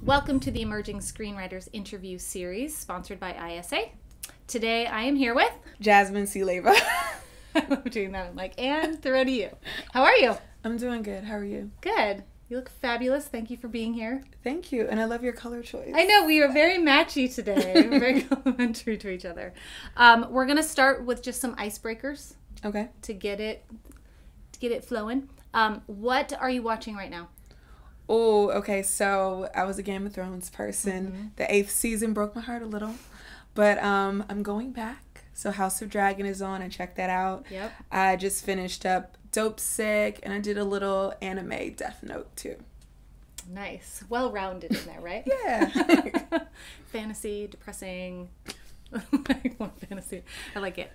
Welcome to the Emerging Screenwriters Interview Series, sponsored by ISA. Today I am here with... Jasmine Leyva. I love doing that. I'm like, and throw to you. How are you? I'm doing good. How are you? Good. You look fabulous. Thank you for being here. Thank you. And I love your color choice. I know. We are very matchy today. We're very complimentary to each other. We're going to start with just some icebreakers. Okay. To get it flowing. What are you watching right now? Oh, okay. So I was a Game of Thrones person. Mm-hmm. The 8th season broke my heart a little. But I'm going back. So House of Dragon is on. I checked that out. Yep. I just finished up Dope Sick, and I did a little anime Death Note too. Nice. Well-rounded in there, right? Yeah. Fantasy, depressing. I want fantasy. I like it.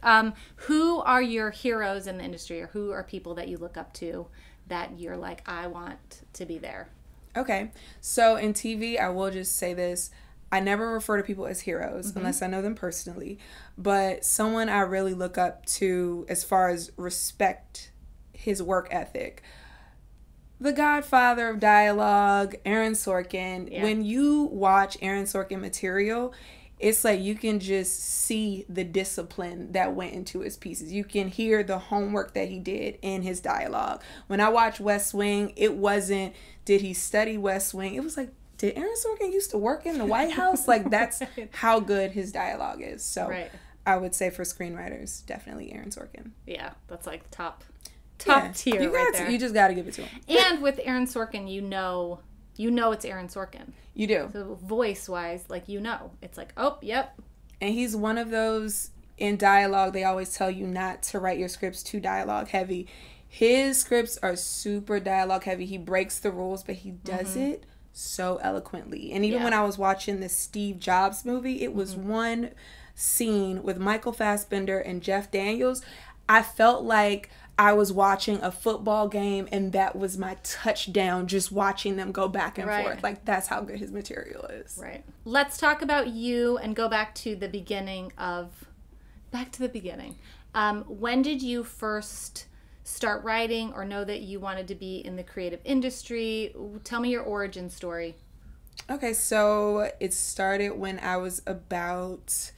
Who are your heroes in the industry, or who are people that you look up to that you're like, I want to be there? Okay. So in TV, I will just say this. I never refer to people as heroes unless I know them personally. But someone I really look up to as far as respect his work ethic, the godfather of dialogue, Aaron Sorkin. Yeah. When you watch Aaron Sorkin material, it's like you can just see the discipline that went into his pieces. You can hear the homework that he did in his dialogue. When I watched West Wing, it wasn't, did he study West Wing? It was like, did Aaron Sorkin used to work in the White House? Like, that's how good his dialogue is. So right. I would say for screenwriters, definitely Aaron Sorkin. Yeah, that's like top yeah. tier there. You just got to give it to him. And with Aaron Sorkin, you know it's Aaron Sorkin. You do. So voice-wise, like, it's like, oh, yep. And he's one of those, in dialogue, they always tell you not to write your scripts too dialogue heavy. His scripts are super dialogue heavy. He breaks the rules, but he does it so eloquently. And even when I was watching the Steve Jobs movie, it was one scene with Michael Fassbender and Jeff Daniels. I felt like I was watching a football game, and that was my touchdown, just watching them go back and forth. Like, that's how good his material is. Right. Let's talk about you and go back to the beginning. When did you first start writing or know that you wanted to be in the creative industry? Tell me your origin story. Okay, so it started when I was about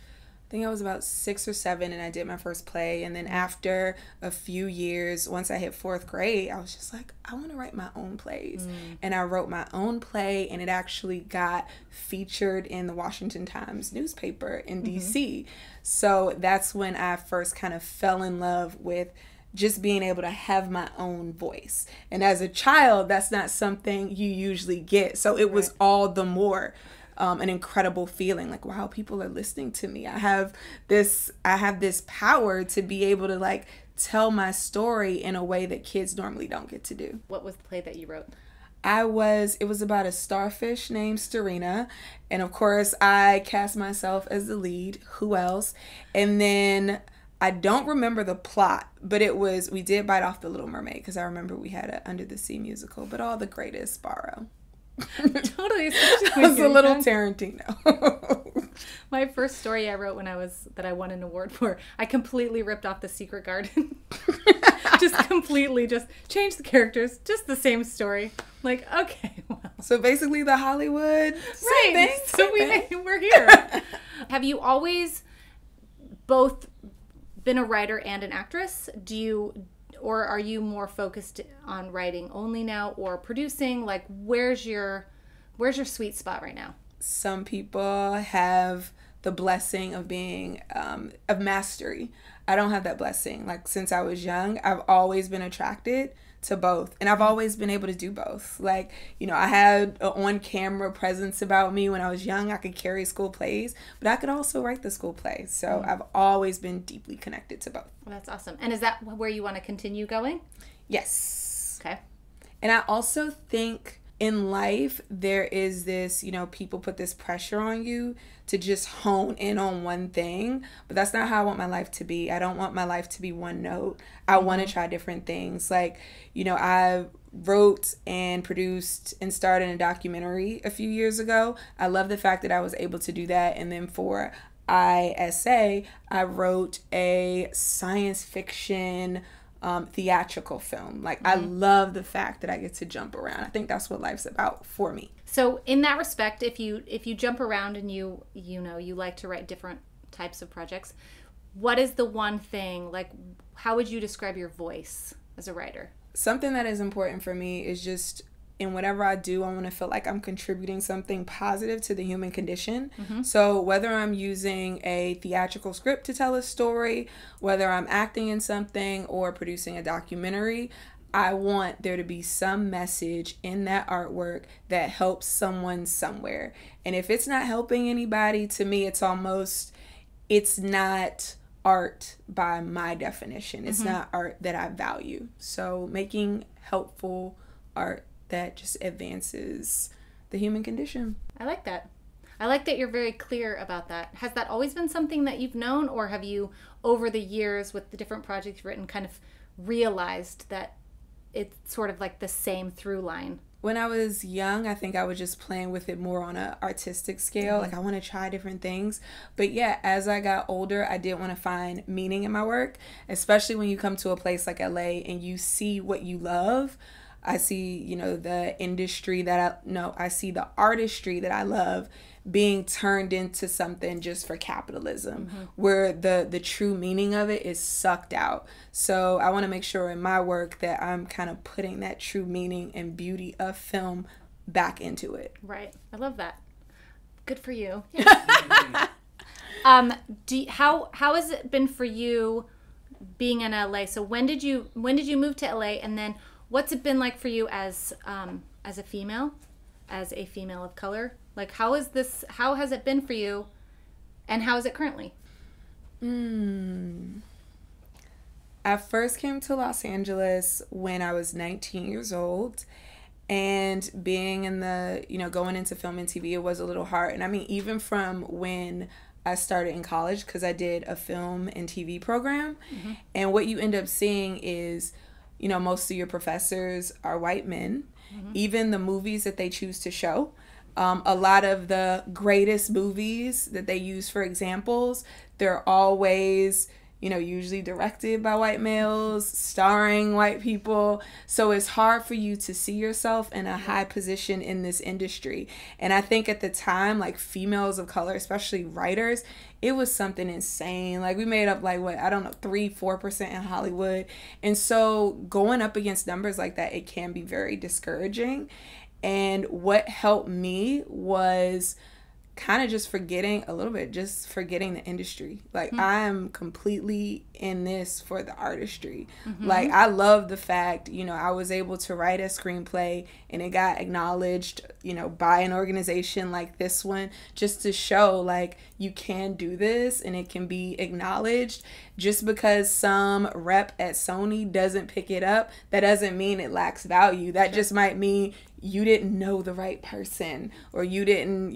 6 or 7, and I did my first play. And then after a few years, once I hit 4th grade, I was just like, I want to write my own plays. And I wrote my own play, and it actually got featured in the Washington Times newspaper in DC. So that's when I first kind of fell in love with just being able to have my own voice. And as a child, that's not something you usually get. So it was all the more an incredible feeling, like, wow, people are listening to me. I have this power to be able to, like, tell my story in a way that kids normally don't get to do. What was the play that you wrote? It was about a starfish named Starina, and of course I cast myself as the lead. Who else? And then I don't remember the plot, but we did bite off the Little Mermaid, because I remember we had an Under the Sea musical, but all the greatest borrow. Totally. It was a little Tarantino. My first story I wrote that I won an award for, I completely ripped off The Secret Garden. completely changed the characters, just the same story. Like, okay, well. So basically the Hollywood right. So we're here. Have you always both been a writer and an actress? Or are you more focused on writing only now, or producing? Like, where's your sweet spot right now? Some people have the blessing of being of mastery. I don't have that blessing. Like, since I was young, I've always been attracted to both, and I've always been able to do both. Like, I had an on-camera presence about me when I was young. I could carry school plays, but I could also write the school plays. So I've always been deeply connected to both. Well, that's awesome. And is that where you want to continue going? Yes. Okay. And I also think in life, there is this, people put this pressure on you to just hone in on one thing, but that's not how I want my life to be. I don't want my life to be one note. I want to try different things. Like, I wrote and produced and starred in a documentary a few years ago. I love the fact that I was able to do that. And then for ISA, I wrote a science fiction theatrical film. Like, I love the fact that I get to jump around. I think that's what life's about for me. So in that respect, if you jump around and you like to write different types of projects, what is the one thing, like, how would you describe your voice as a writer? Something that is important for me is just, in whatever I do, I want to feel like I'm contributing something positive to the human condition. So whether I'm using a theatrical script to tell a story, whether I'm acting in something or producing a documentary, I want there to be some message in that artwork that helps someone somewhere. And if it's not helping anybody, to me, it's not art by my definition. It's not art that I value. So making helpful art that just advances the human condition. I like that. I like that you're very clear about that. Has that always been something that you've known, or have you, over the years with the different projects you've written, kind of realized that it's sort of like the same through line? When I was young, I think I was just playing with it more on an artistic scale. Like, I want to try different things. But yeah, as I got older, I did want to find meaning in my work, especially when you come to a place like LA and you see what you love. I see, the industry I see the artistry that I love being turned into something just for capitalism, where the true meaning of it is sucked out. So I want to make sure in my work that I'm kind of putting that true meaning and beauty of film back into it. Right. I love that. Good for you. Yeah. How has it been for you being in LA? So when did you move to LA, and then what's it been like for you as a female of color? Like, how has it been for you, and how is it currently? I first came to Los Angeles when I was 19 years old, and being in going into film and TV, it was a little hard. And I mean, even from when I started in college, because I did a film and TV program, and what you end up seeing is, most of your professors are white men. Even the movies that they choose to show, a lot of the greatest movies that they use for examples, they're always, usually directed by white males, starring white people. So it's hard for you to see yourself in a high position in this industry. And I think at the time, like, females of color, especially writers, it was something insane. Like, we made up 3-4% in Hollywood. And so going up against numbers like that, it can be very discouraging. And what helped me was kind of just forgetting the industry. Like, I'm completely in this for the artistry. Like, I love the fact, I was able to write a screenplay and it got acknowledged, by an organization like this one, just to show, like, you can do this and it can be acknowledged. Just because some rep at Sony doesn't pick it up, that doesn't mean it lacks value. That just might mean you didn't know the right person, or you didn't,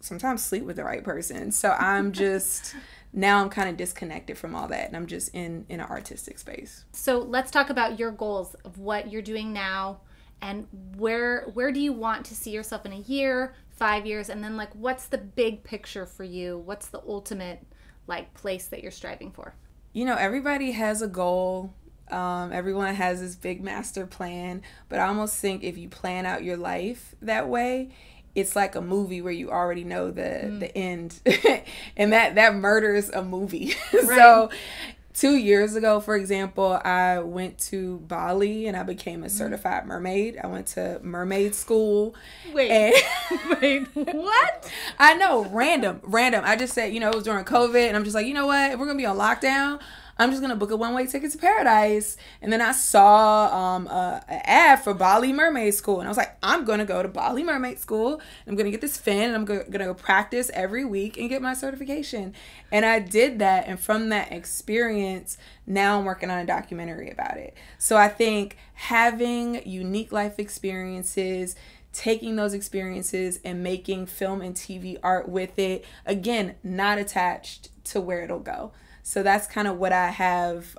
sometimes sleep with the right person. So I'm just, now I'm kind of disconnected from all that, and I'm just in an artistic space. So let's talk about your goals of what you're doing now, and where do you want to see yourself in a year, 5 years, and then, like, what's the big picture for you? What's the ultimate, like, place that you're striving for? Everybody has a goal. Everyone has this big master plan, but I almost think if you plan out your life that way, it's like a movie where you already know the end, and that murders a movie. Right. So 2 years ago, for example, I went to Bali and I became a certified mermaid. I went to mermaid school. Wait, what? I know, random. I just said, it was during COVID, and I'm just like, you know what? If we're going to be on lockdown, I'm just going to book a one-way ticket to paradise. And then I saw an ad for Bali Mermaid School. And I was like, I'm going to go to Bali Mermaid School. I'm going to get this fin, and I'm going to go practice every week and get my certification. And I did that. And from that experience, now I'm working on a documentary about it. So I think having unique life experiences, taking those experiences and making film and TV art with it, again, not attached to where it'll go. So that's kind of what I have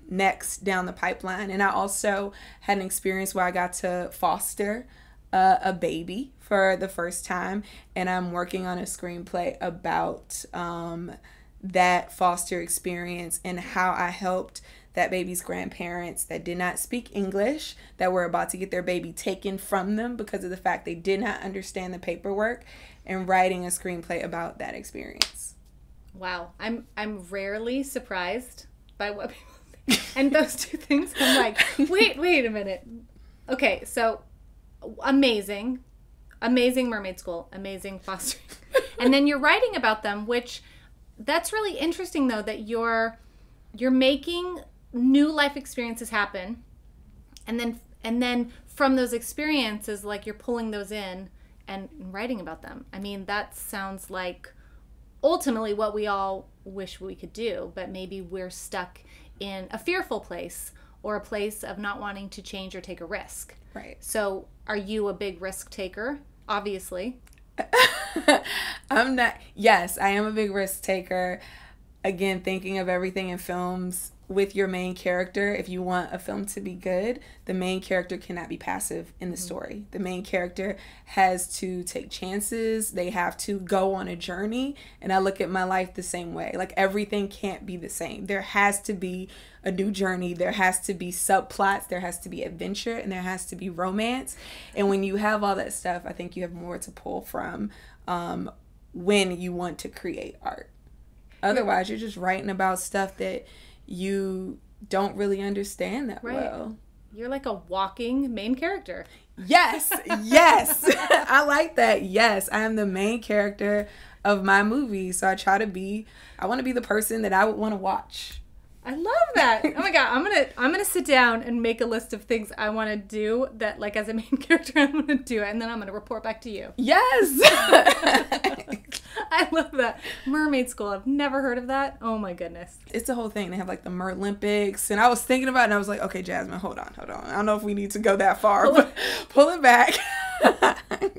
next down the pipeline. And I also had an experience where I got to foster a baby for the first time. And I'm working on a screenplay about that foster experience and how I helped that baby's grandparents that did not speak English, that were about to get their baby taken from them because of the fact they did not understand the paperwork, and writing a screenplay about that experience. Wow. I'm rarely surprised by what people think. And those two things, I'm like, wait a minute. Okay, so amazing mermaid school, amazing fostering. And then you're writing about them, which that's really interesting though, that you're making new life experiences happen. And then from those experiences, like you're pulling those in and writing about them. I mean, that sounds like ultimately what we all wish we could do, but maybe we're stuck in a fearful place or a place of not wanting to change or take a risk. Right. So are you a big risk taker? Obviously. I'm not. Yes, I am a big risk taker. Again, thinking of everything in films with your main character. If you want a film to be good, the main character cannot be passive in the story. The main character has to take chances. They have to go on a journey. And I look at my life the same way. Like, everything can't be the same. There has to be a new journey. There has to be subplots. There has to be adventure, and there has to be romance. And when you have all that stuff, I think you have more to pull from when you want to create art. Otherwise, you're just writing about stuff that you don't really understand that well. You're like a walking main character. Yes. I like that. Yes, I am the main character of my movie. So I want to be the person that I would want to watch. I love that. Oh my God. I'm gonna sit down and make a list of things I want to do that, like, as a main character, I'm gonna do it, and then I'm gonna report back to you. Yes. I love that. Mermaid school. I've never heard of that. Oh my goodness. It's a whole thing. They have like the Merlympics, and I was thinking about it, and I was like, okay, Jasmine, hold on. I don't know if we need to go that far, but pull it back.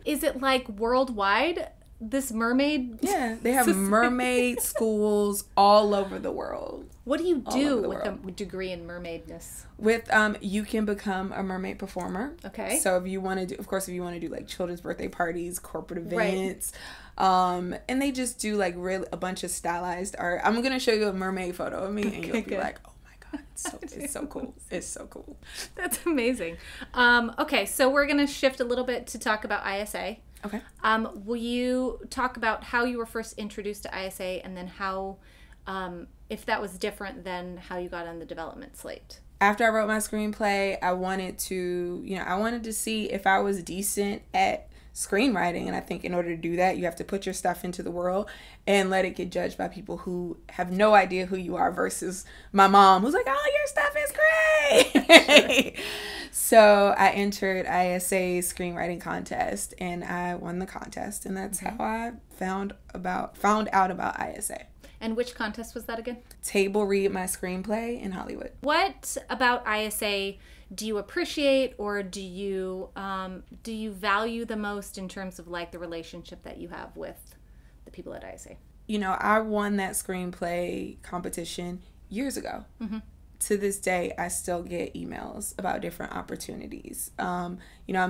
Is it like worldwide? This mermaid? Yeah, they have mermaid schools all over the world. What do you do with a degree in mermaidness? With you can become a mermaid performer. Okay. So if you want to do, of course, if you want to do like children's birthday parties, corporate events, and they just do like really a bunch of stylized art. I'm gonna show you a mermaid photo of me, and you'll be like, oh my God, it's so cool. It's so cool. That's amazing. Okay, so we're gonna shift a little bit to talk about ISA. Okay. Will you talk about how you were first introduced to ISA, and then how, if that was different than how you got on the development slate? After I wrote my screenplay, I wanted to see if I was decent at screenwriting. And I think in order to do that, you have to put your stuff into the world and let it get judged by people who have no idea who you are, versus my mom, who's like, oh, your stuff is great. Sure. So I entered ISA's screenwriting contest, and I won the contest, and that's how I found out about ISA. And which contest was that again? Table read my screenplay in Hollywood. What about ISA do you appreciate, or do you value the most in terms of like the relationship that you have with the people at ISA? You know, I won that screenplay competition years ago. Mm-hmm. To this day, I still get emails about different opportunities. I'm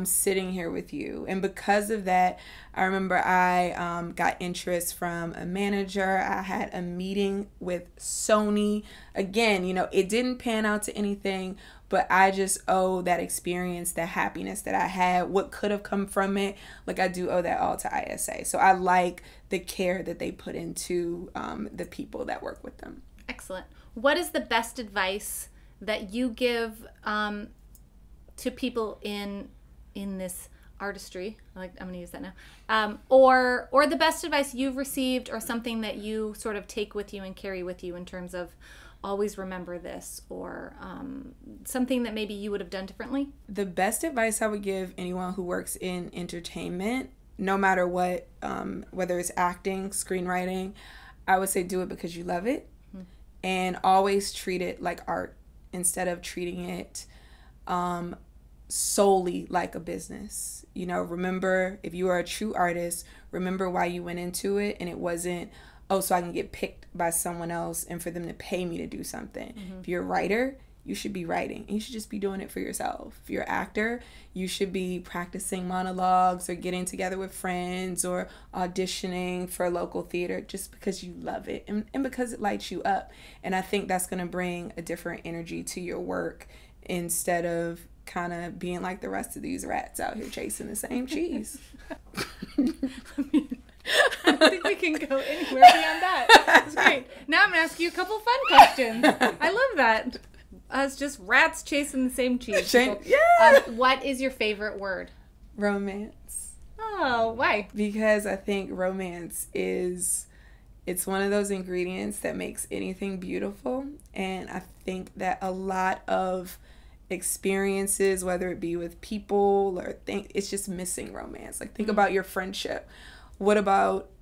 sitting here with you. And because of that, I remember I got interest from a manager. I had a meeting with Sony. Again, it didn't pan out to anything, but I just owe that experience, that happiness that I had, what could have come from it. Like, I do owe that all to ISA. So I like the care that they put into the people that work with them. Excellent. What is the best advice that you give to people in this artistry? I'm going to use that now. Or the best advice you've received, or something that you sort of take with you and carry with you in terms of always remember this, or something that maybe you would have done differently? The best advice I would give anyone who works in entertainment, no matter what, whether it's acting, screenwriting, I would say do it because you love it. And always treat it like art instead of treating it solely like a business. Remember, if you are a true artist, remember why you went into it, and it wasn't, so I can get picked by someone else and for them to pay me to do something. Mm-hmm. If you're a writer, you should be writing. You should just be doing it for yourself. If you're an actor, you should be practicing monologues or getting together with friends or auditioning for a local theater just because you love it and because it lights you up. And I think that's going to bring a different energy to your work instead of kind of being like the rest of these rats out here chasing the same cheese. I don't think we can go anywhere beyond that. That's great. Now I'm going to ask you a couple fun questions. I love that. Us just rats chasing the same cheese. Yeah. What is your favorite word? Romance. Oh, why? Because I think romance it's one of those ingredients that makes anything beautiful. And I think that a lot of experiences, whether it be with people or things, it's just missing romance. Like, think about your friendship. What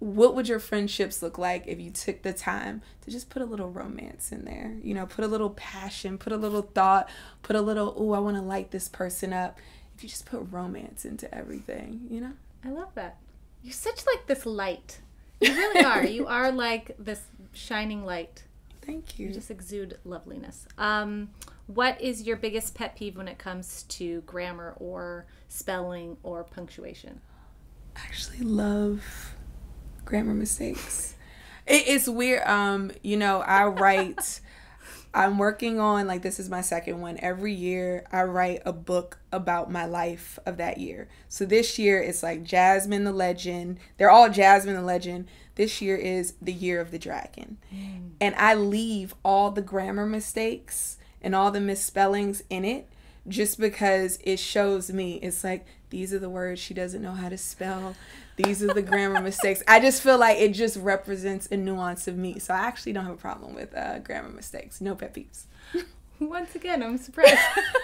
would your friendships look like if you took the time to just put a little romance in there? You know, put a little passion, put a little thought, put a little, I want to light this person up. If you just put romance into everything, you know? I love that. You're such like this light. You really are. You are like this shining light. Thank you. You just exude loveliness. What is your biggest pet peeve when it comes to grammar or spelling or punctuation? I actually love grammar mistakes. It's weird. You know, I write, I'm working on, like, this is my second one. Every year I write a book about my life of that year. So this year it's like Jasmine the Legend. They're all Jasmine the Legend. This year is the Year of the Dragon. And I leave all the grammar mistakes and all the misspellings in it just because it shows me. It's like, these are the words she doesn't know how to spell. These are the grammar mistakes. I just feel like it just represents a nuance of me. So I actually don't have a problem with grammar mistakes. No pet peeves. Once again, I'm surprised.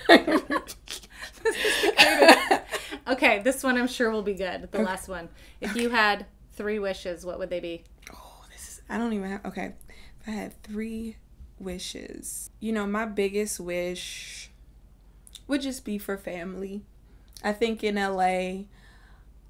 This is the greatest. Okay, this one I'm sure will be good. The last one. If you had 3 wishes, what would they be? Oh, I don't even have, okay. If I had 3 wishes, you know, my biggest wish would just be for family. I think in LA,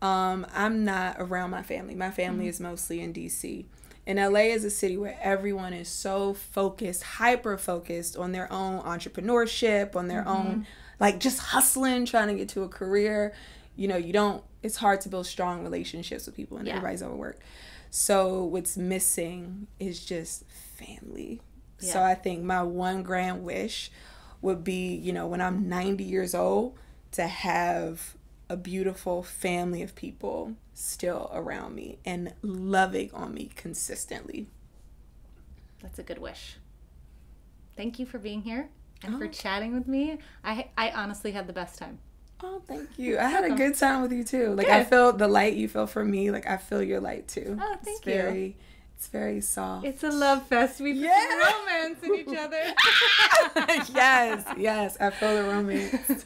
I'm not around my family. My family is mostly in DC. And LA is a city where everyone is so focused, hyper-focused on their own entrepreneurship, on their own, like, just hustling, trying to get to a career. You know, it's hard to build strong relationships with people and everybody's overworked. So what's missing is just family. Yeah. So I think my one grand wish would be, you know, when I'm 90 years old, to have a beautiful family of people still around me and loving on me consistently. That's a good wish. Thank you for being here and for chatting with me. I honestly had the best time. Oh, thank you. I had a good time with you too. Like, I feel the light you feel for me. Like, I feel your light too. Oh, thank you. It's very soft. It's a love fest. We put romance in each other. Yes, I feel the romance.